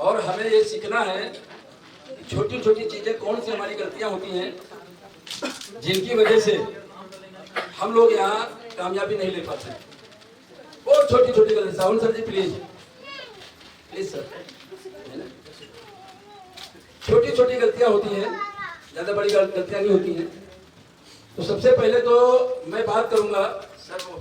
और हमें ये सीखना है छोटी छोटी चीजें कौन सी हमारी गलतियां होती हैं जिनकी वजह से हम लोग यहाँ कामयाबी नहीं ले पाते। बहुत छोटी छोटी गलती। Sound sir ji please please sir. छोटी छोटी गलतियां होती हैं, ज्यादा बड़ी गलतियां नहीं होती हैं। तो सबसे पहले तो मैं बात करूंगा सर वो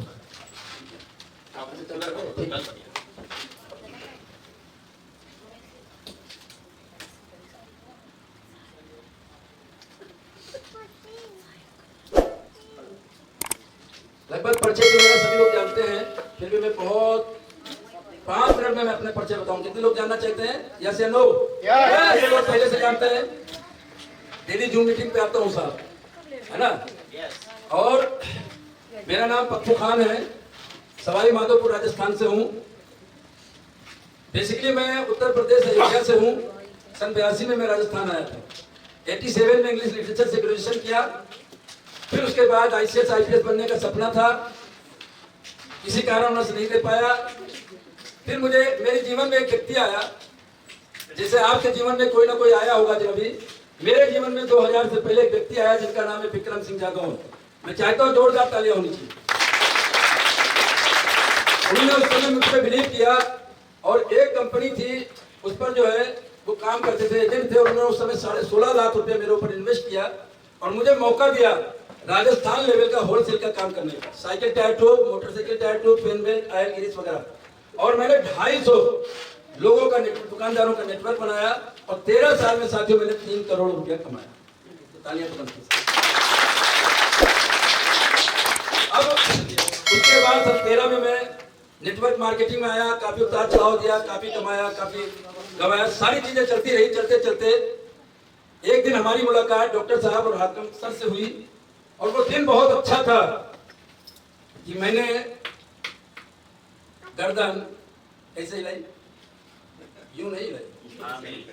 लगभग परिचय जो मेरा सभी लोग जानते हैं, फिर भी मैं बहुत 5 मिनट में मैं अपने परिचय बताऊं। कितने लोग जानना चाहते हैं? यस या नो? ये लोग पहले से जानते हैं, डेली जूम मीटिंग पे आता हूँ साहब, है ना? और मेरा नाम पप्पू खान है, सवाई माधोपुर राजस्थान से हूँ। बेसिकली मैं उत्तर प्रदेश अयोध्या से हूँ। सन 82 में मैं राजस्थान आया था। 87 में इंग्लिश लिटरेचर से ग्रेजुएशन किया। फिर उसके बाद ICS IPS बनने का सपना था, किसी कारणवश नहीं दे पाया। फिर मुझे मेरे जीवन में एक व्यक्ति आया, जैसे आपके जीवन में कोई ना कोई आया होगा। जब भी मेरे जीवन में 2000 से पहले एक व्यक्ति आया जिसका नाम है विक्रम सिंह जादव। मैं चाहता हूँ जोरदार तालियां होनी चाहिए। उन्होंने उस समय मुझ पर बिलीव किया और एक कंपनी थी उस पर जो है वो काम करते थे, एजेंट थे। उन्होंने उस समय 16.5 लाख रुपए मेरे ऊपर इन्वेस्ट किया और मुझे मौका दिया राजस्थान लेवल का होलसेल का काम करने का। Cycle tyre tube, motorcycle tyre tube, pen belt, oil grease वगैरह। और मैंने 250 लोगों का नेटवर्क, दुकानदारों का नेटवर्क बनाया और 13 साल में साथियों मैंने 3 करोड़ रुपया कमाया। तो तालियां बनती। अब उसके बाद सन 13 में मैं नेटवर्क मार्केटिंग में आया, काफी उतार चढ़ाव दिया, काफी कमाया, काफी गवाया। सारी चीजें चलती रही। चलते चलते एक दिन हमारी मुलाकात डॉक्टर साहब और हाकिम सर से हुई और वो दिन बहुत अच्छा था कि मैंने गर्दन ऐसे हिलाई, यूं नहीं हिलाई।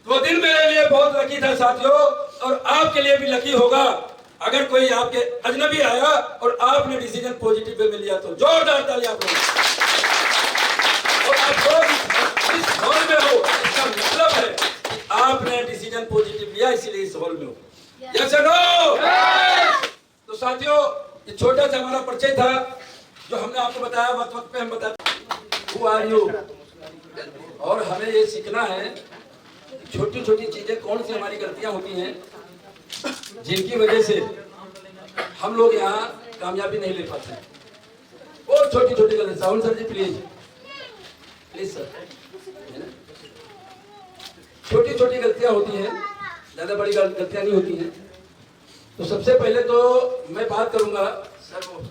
वो दिन मेरे लिए बहुत लकी था साथियों, और आपके लिए भी लकी होगा अगर कोई आपके अजनबी आया और आपने डिसीजन पॉजिटिव वे में लिया तो। जोरदार तालियां आप लोग। और आप लोग इस हॉल में हो, इसका मतलब है कि आपने डिसीजन पॉजिटिव लिया, इसीलिए इस हॉल में हो। यस या नो? तो साथियों, ये छोटा सा हमारा परिचय था जो हमने आपको बताया। वक्त वक्त पे हम बताते हु आर यू। और हमें ये सीखना है छोटी छोटी चीजें कौन सी हमारी गलतियां होती हैं जिनकी वजह से हम लोग यहाँ कामयाबी नहीं ले पाते। बहुत छोटी छोटी गलती। Sound sir ji please please sir. छोटी छोटी गलतियां होती हैं, ज्यादा बड़ी गलतियां नहीं होती हैं। तो सबसे पहले तो मैं बात करूंगा सर वो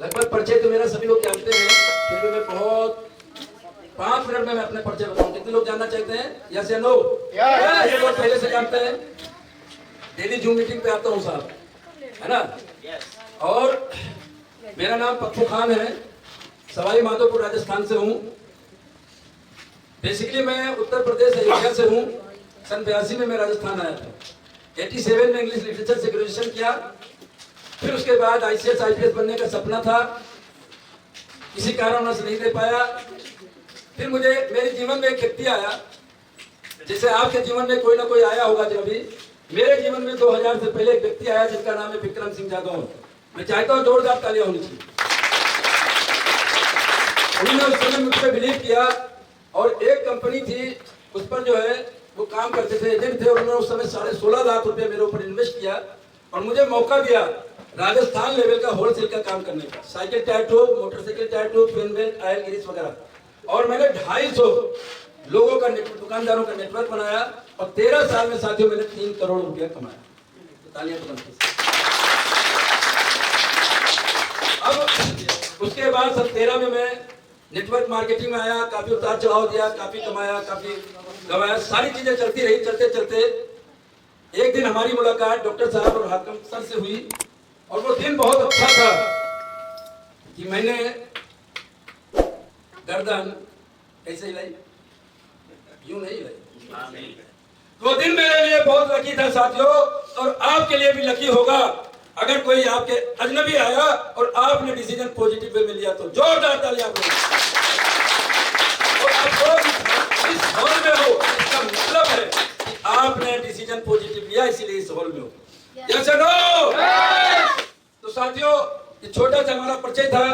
लगभग परिचय तो मेरा सभी लोग जानते हैं, फिर भी मैं बहुत 5 मिनट में मैं अपने परिचय बताऊं। कितने लोग जानना चाहते हैं? यस या नो? ये लोग पहले से जानते हैं, डेली जूम मीटिंग पे आता हूँ साहब, है ना? और मेरा नाम पप्पू खान है, सवाई माधोपुर राजस्थान से हूँ। बेसिकली मैं उत्तर प्रदेश अयोध्या से हूँ। सन 82 में मैं राजस्थान आया था। 87 में इंग्लिश लिटरेचर से ग्रेजुएशन किया। फिर उसके बाद ICS IPS बनने का सपना था, किसी कारणवश नहीं दे पाया। फिर मुझे मेरे जीवन में एक व्यक्ति आया, जैसे आपके जीवन में कोई ना कोई आया होगा। जब भी मेरे जीवन में 2000 से पहले एक व्यक्ति आया जिसका नाम है विक्रम सिंह जादव। मैं चाहता हूँ जोरदार तालियां होनी चाहिए। उन्होंने उस समय मुझ पर बिलीव किया और एक कंपनी थी उस पर जो है वो काम करते थे, एजेंट थे। उन्होंने उस समय 16.5 लाख रुपए मेरे ऊपर इन्वेस्ट किया और मुझे मौका दिया राजस्थान लेवल का होलसेल का काम करने का। Cycle tyre tube, motorcycle tyre tube, pen belt, oil grease वगैरह। और मैंने 250 लोगों का नेटवर्क, दुकानदारों का नेटवर्क बनाया और 13 साल में साथियों मैंने 3 करोड़ रुपया कमाया। तो तालियां बनती। अब उसके बाद सन 13 में मैं नेटवर्क मार्केटिंग में आया, काफी उतार चढ़ाव दिया, काफी कमाया, काफी गवाया। सारी चीजें चलती रही। चलते चलते एक दिन हमारी मुलाकात डॉक्टर साहब और हाकिम सर से हुई और वो दिन बहुत अच्छा था कि मैंने गर्दन ऐसे हिलाई, यूं नहीं हिलाई। वो दिन मेरे लिए बहुत लकी था साथियों, और आपके लिए भी लकी होगा अगर कोई आपके अजनबी आया और आपने डिसीजन पॉजिटिव वे में लिया तो। जोरदार तालियां आप लोग। और आप लोग इस हॉल में हो, इसका मतलब है कि आपने डिसीजन पॉजिटिव लिया, इसीलिए इस हॉल में हो। यस और नो? तो साथियों, ये छोटा सा हमारा परिचय था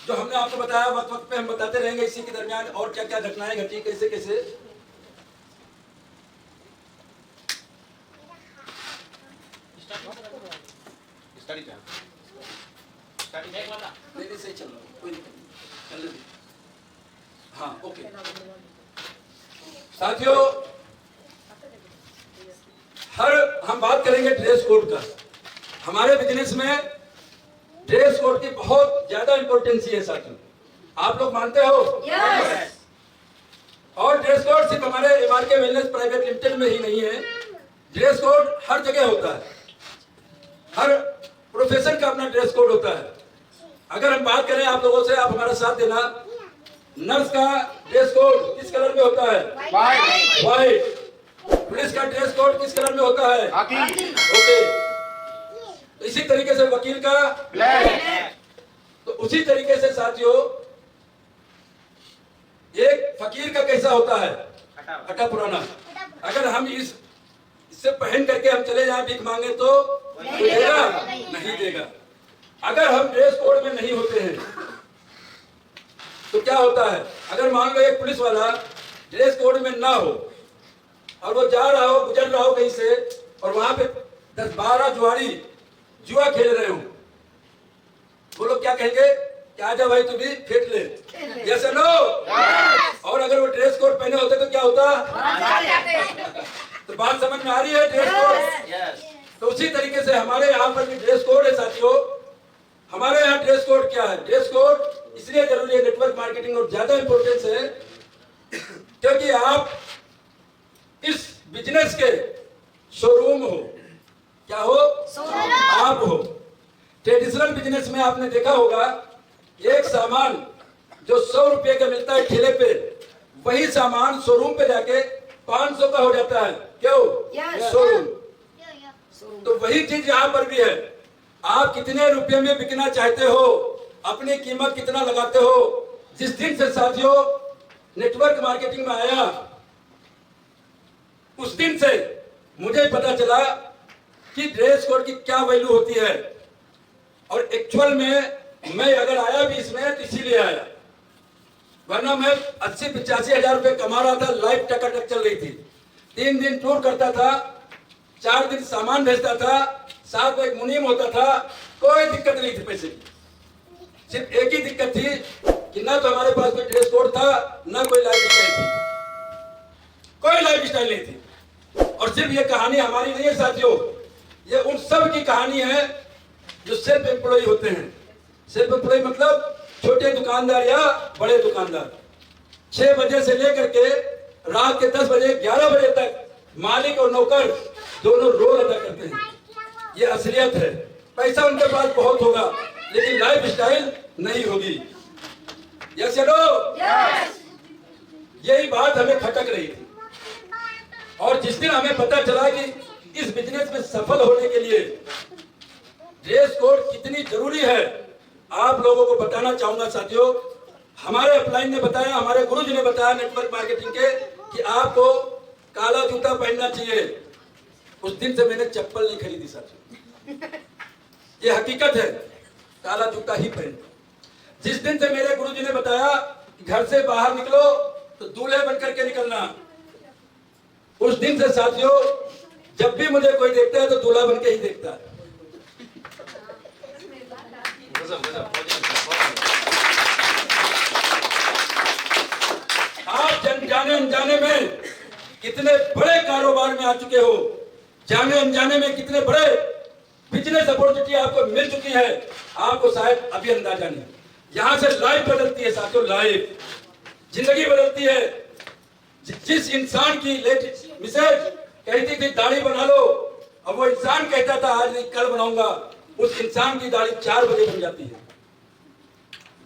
जो हमने आपको बताया। वक्त वक्त पे हम बताते रहेंगे इसी के दरमियान और क्या क्या घटनाएं घटी, कैसे कैसे। नहीं सही चल रहा, कोई नहीं। हाँ ओके साथियों, हम बात करेंगे ड्रेस कोड का। हमारे बिजनेस में ड्रेस कोड की बहुत ज्यादा इंपॉर्टेंस है साथियों, आप लोग मानते हो? yes. और ड्रेस कोड सिर्फ हमारे एमआरके वेलनेस प्राइवेट लिमिटेड में ही नहीं है, ड्रेस कोड हर जगह होता है। हर प्रोफेशन का अपना ड्रेस कोड होता है। अगर हम बात करें आप लोगों से, आप हमारा साथ देना। नर्स का ड्रेस कोड किस कलर में होता है? व्हाइट। पुलिस का ड्रेस कोड किस कलर में होता है? ओके। इसी तरीके से वकील का ब्लैक। तो उसी तरीके से साथियों, एक फकीर का कैसा होता है? फटा पुराना। अगर हम इससे पहन करके हम चले जाएं भीख मांगे तो देगा? नहीं देगा। अगर हम ड्रेस कोड में नहीं होते हैं तो क्या होता है? अगर मान लो एक पुलिस वाला ड्रेस कोड में ना हो और वो जा रहा हो, गुजर रहा हो कहीं से, और वहां पे 10-12 जुआरी जुआ खेल रहे हो, वो लोग क्या कहेंगे? क्या आजा भाई तू भी फेंक ले। यस और नो? और अगर वो ड्रेस कोड पहने होते तो क्या होता? तो बात समझ में आ रही है? Dress code. तो उसी तरीके से हमारे यहाँ पर भी ड्रेस कोड है साथियों। हमारे यहाँ ड्रेस कोड क्या है? ड्रेस कोड इसलिए जरूरी है, नेटवर्क मार्केटिंग और ज्यादा इंपॉर्टेंस है क्योंकि आप इस बिजनेस के शोरूम हो। क्या हो? आप हो। ट्रेडिशनल बिजनेस में आपने देखा होगा, एक सामान जो 100 रुपए का मिलता है ठेले पे, वही सामान शोरूम पे जाके 500 का हो जाता है। क्यों? शोरूम। तो वही चीज यहाँ पर भी है। आप कितने रुपए में बिकना चाहते हो, अपनी कीमत कितना लगाते हो। जिस दिन से साथियों नेटवर्क मार्केटिंग में आया, उस दिन से मुझे पता चला कि ड्रेस कोड की क्या वैल्यू होती है। और एक्चुअल में मैं अगर आया भी इसमें तो इसीलिए आया, वरना मैं 80-85 हजार रुपए कमा रहा था। लाइफ टकाटक चल रही थी। 3 दिन टूर करता था, 4 दिन सामान भेजता था, साथ में एक मुनीम होता था। कोई दिक्कत नहीं थी पैसे की। सिर्फ एक ही दिक्कत थी कि ना तो हमारे पास कोई ड्रेस कोड था, ना कोई लाइफ स्टाइल थी। कोई लाइफ स्टाइल नहीं थी। और सिर्फ ये कहानी हमारी नहीं है साथियों, ये उन सब की कहानी है जो सेल्फ एम्प्लॉय होते हैं। सेल्फ एम्प्लॉय मतलब छोटे दुकानदार या बड़े दुकानदार। 6 बजे से लेकर के रात के 10 बजे 11 बजे तक मालिक और नौकर दोनों रोल अदा करते हैं। ये असलियत है। पैसा उनके पास बहुत होगा लेकिन लाइफ स्टाइल नहीं होगी। यस या नो? यही बात हमें खटक रही थी। और जिस दिन हमें पता चला कि इस बिजनेस में सफल होने के लिए ड्रेस कोड कितनी जरूरी है, आप लोगों को बताना चाहूंगा साथियों। हमारे अपलाइन ने बताया, हमारे गुरुजी ने बताया नेटवर्क मार्केटिंग के, कि आपको काला जूता पहनना चाहिए। उस दिन से मैंने चप्पल नहीं खरीदी साथियों। ये हकीकत है, काला जूता ही पहन। जिस दिन से मेरे गुरुजी ने बताया कि घर से बाहर निकलो तो दूल्हे बनकर के निकलना, उस दिन से साथियों जब भी मुझे कोई देखता है तो दूल्हा बन के ही देखता है। आप जाने अनजाने में कितने बड़े कारोबार में आ चुके हो, जाने अनजाने में कितने बड़े बिजनेस अपॉर्चुनिटी आपको मिल चुकी है, आपको शायद अभी अंदाजा नहीं। यहां से लाइफ बदलती है साथियों, लाइफ, जिंदगी बदलती है। जिस इंसान की लेटेस्ट मिसेज कहती थी दाढ़ी बना लो, अब वो इंसान कहता था आज नहीं कल बनाऊंगा, उस इंसान की दाढ़ी 4 बजे बन जाती है।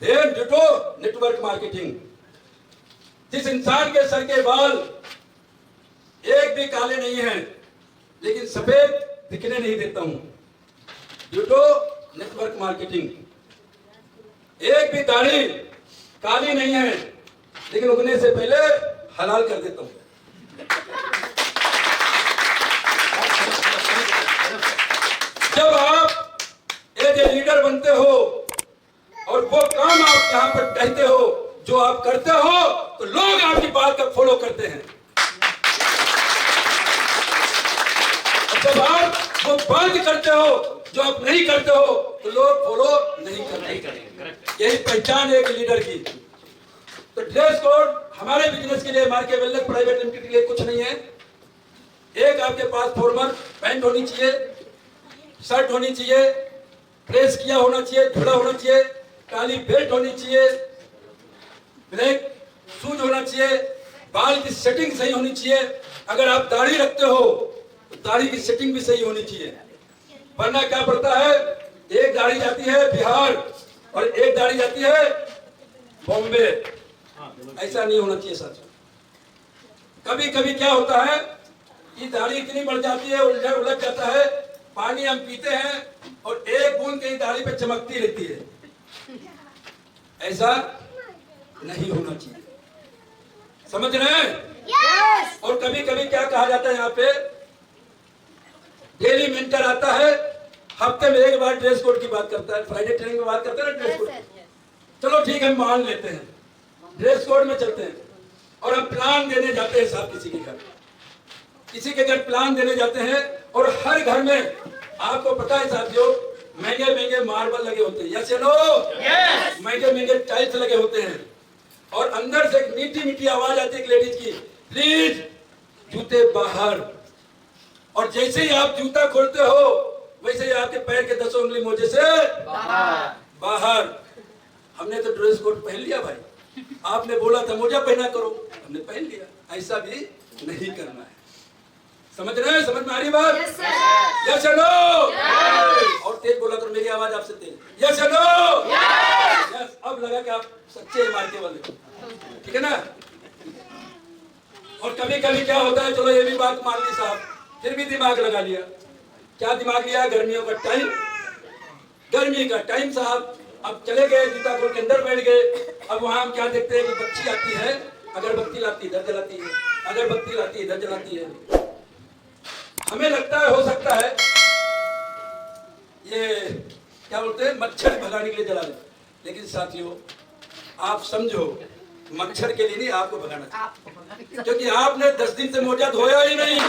Then ditto network marketing. जिस इंसान के सर के बाल एक भी काले नहीं हैं, लेकिन सफेद दिखने नहीं देता हूं ड्यू टू नेटवर्क मार्केटिंग। एक भी दाढ़ी काली नहीं है, लेकिन उगने से पहले हलाल कर देता हूं। जब आप एज ए लीडर बनते हो और वो काम आप यहाँ पर कहते हो, जो आप करते हो, तो लोग आपकी बात का फॉलो करते हैं। और जब आप वो बात करते हो जो आप नहीं करते हो, तो लोग फॉलो नहीं करते। यही पहचान है एक लीडर की। तो ड्रेस कोड हमारे बिजनेस के लिए, मार्के वेलनेस प्राइवेट लिमिटेड के लिए कुछ नहीं है। एक आपके पास फॉर्मल पैंट होनी चाहिए, शर्ट होनी चाहिए, प्रेस किया होना चाहिए, धुला होना चाहिए, काली बेल्ट होनी चाहिए, ब्लैक शूज होना चाहिए, बाल की सेटिंग सही होनी चाहिए। अगर आप दाढ़ी रखते हो तो दाढ़ी की सेटिंग भी सही होनी चाहिए, वरना क्या पड़ता है, एक दाढ़ी जाती है बिहार और एक दाढ़ी जाती है बॉम्बे। ऐसा नहीं होना चाहिए साथियों। कभी कभी क्या होता है कि दाढ़ी इतनी बढ़ जाती है, उलझ जाता है, पानी हम पीते हैं और एक बूंद कहीं दाढ़ी पे चमकती रहती है। ऐसा नहीं होना चाहिए, समझ रहे हैं? yes! और कभी कभी क्या कहा जाता है, यहाँ पे डेली मेंटर आता है, हफ्ते में एक बार ड्रेस कोड की बात करता है, फ्राइडे ट्रेनिंग में बात करते हैं ना ड्रेस कोड। चलो ठीक है, मान लेते हैं ड्रेस कोड में चलते हैं, और हम प्लान देने जाते हैं साहब किसी के घर प्लान देने जाते हैं, और हर घर में आपको पता है साथियों, महंगे महंगे मार्बल लगे होते हैं, यस या नो? यस। महंगे महंगे टाइल्स लगे होते हैं, और अंदर से एक मीठी मीठी आवाज आती है एक लेडीज की, प्लीज जूते बाहर। और जैसे ही आप जूता खोलते हो, वैसे ही आपके पैर के 10 उंगली मोजे से बाहर। हमने तो ड्रेस कोड पहन लिया भाई, आपने बोला था मोजा पहना करो, हमने पहन लिया। ऐसा भी नहीं करना है, समझ रहे हैं? समझ में आ रही बात? यस या नो? और तेज बोला तो मेरी आवाज आपसे तेज, यस या नो? यस। अब लगा कि आप सच्चे मार्के वाले, ठीक है ना? और कभी कभी क्या होता है, चलो ये भी बात मान ली साहब, फिर भी दिमाग लगा लिया। क्या दिमाग लिया? गर्मियों का टाइम, गर्मी का टाइम साहब। अब चले गए, जूता खोल के अंदर बैठ गए। अब वहां हम क्या देखते हैं कि बच्ची आती है, अगरबत्ती लाती इधर जलाती है, अगरबत्ती लाती इधर जलाती है। हमें लगता है, हो सकता है ये क्या बोलते हैं, मच्छर भगाने के लिए जला देते, लेकिन साथियों आप समझो, मच्छर के लिए नहीं, आपको भगाना चाहिए, क्योंकि आपने 10 दिन से मोजा धोया ही नहीं।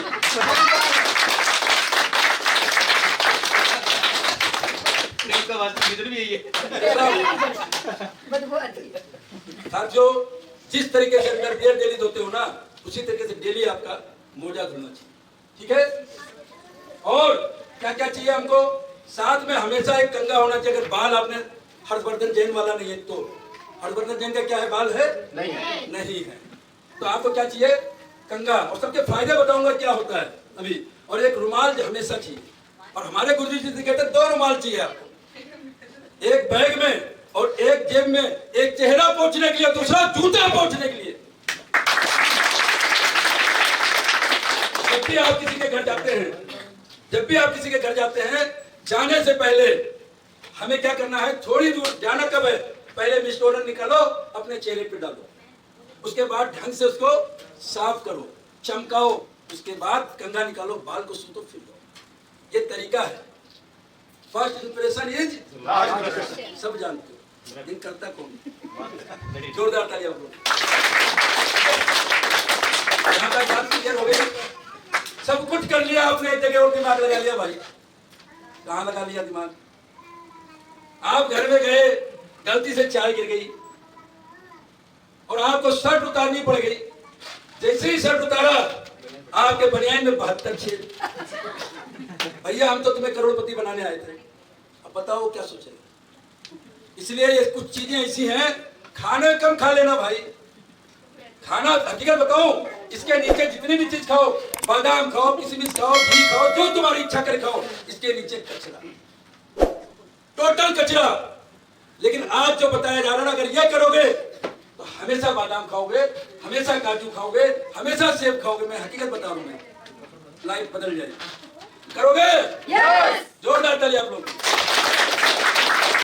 साथियों जिस तरीके से अंदर गियर डेली धोते हो ना, उसी तरीके से डेली आपका मोजा धोना चाहिए, ठीक है? और क्या क्या चाहिए हमको? साथ में हमेशा एक कंघा होना चाहिए। अगर बाल आपने हर्षवर्धन जैन वाला नहीं है, तो हर्षवर्धन जैन का क्या है, बाल है? नहीं है। तो आपको क्या चाहिए? कंघा। और सबके फायदे बताऊंगा क्या होता है अभी। और एक रुमाल जो हमेशा चाहिए, और हमारे गुरुजी जी कहते हैं 2 रुमाल चाहिए आपको, एक बैग में और एक जेब में, एक चेहरा पोंछने के लिए, दूसरा जूता पोंछने के लिए। जब भी आप किसी के घर जाते हैं, जब भी आप किसी के घर जाते हैं, जाने से पहले हमें क्या करना है, थोड़ी दूर जाना कब है, पहले मिस्टोनर निकालो, अपने चेहरे पे डालो, उसके बाद ढंग से उसको साफ करो, चमकाओ, उसके बाद कंघा निकालो, बाल को सूतो, फिर दो। ये तरीका है। फर्स्ट इंप्रेशन इज सब जानते हो, लेकिन करता कौन? जोरदार तालियां बोलो। यहाँ तक बात क्लियर हो गई? सब कुछ कर लिया आपने, एक जगह और दिमाग लगा लिया भाई। कहाँ लगा लिया दिमाग? आप घर में गए, गलती से चाय गिर गई और आपको शर्ट उतारनी पड़ गई। जैसे ही शर्ट उतारा, आपके बनियान में 72 छेद। भैया हम तो तुम्हें करोड़पति बनाने आए थे, अब बताओ क्या सोचे? इसलिए ये कुछ चीजें ऐसी हैं, खाने कम खा लेना भाई। खाना हकीकत बताओ, इसके नीचे जितनी भी चीज खाओ, बादाम खाओ, किशमिश खाओ, घी खाओ, जो तुम्हारी इच्छा करे खाओ, इसके नीचे कचरा, टोटल कचरा। लेकिन आज जो बताया जा रहा है, अगर ये करोगे तो हमेशा बादाम खाओगे, हमेशा काजू खाओगे, हमेशा सेब खाओगे। मैं हकीकत बता रहा हूं, लाइफ बदल जाएगी। करोगे? यस। जोरदार ताली आप लोग।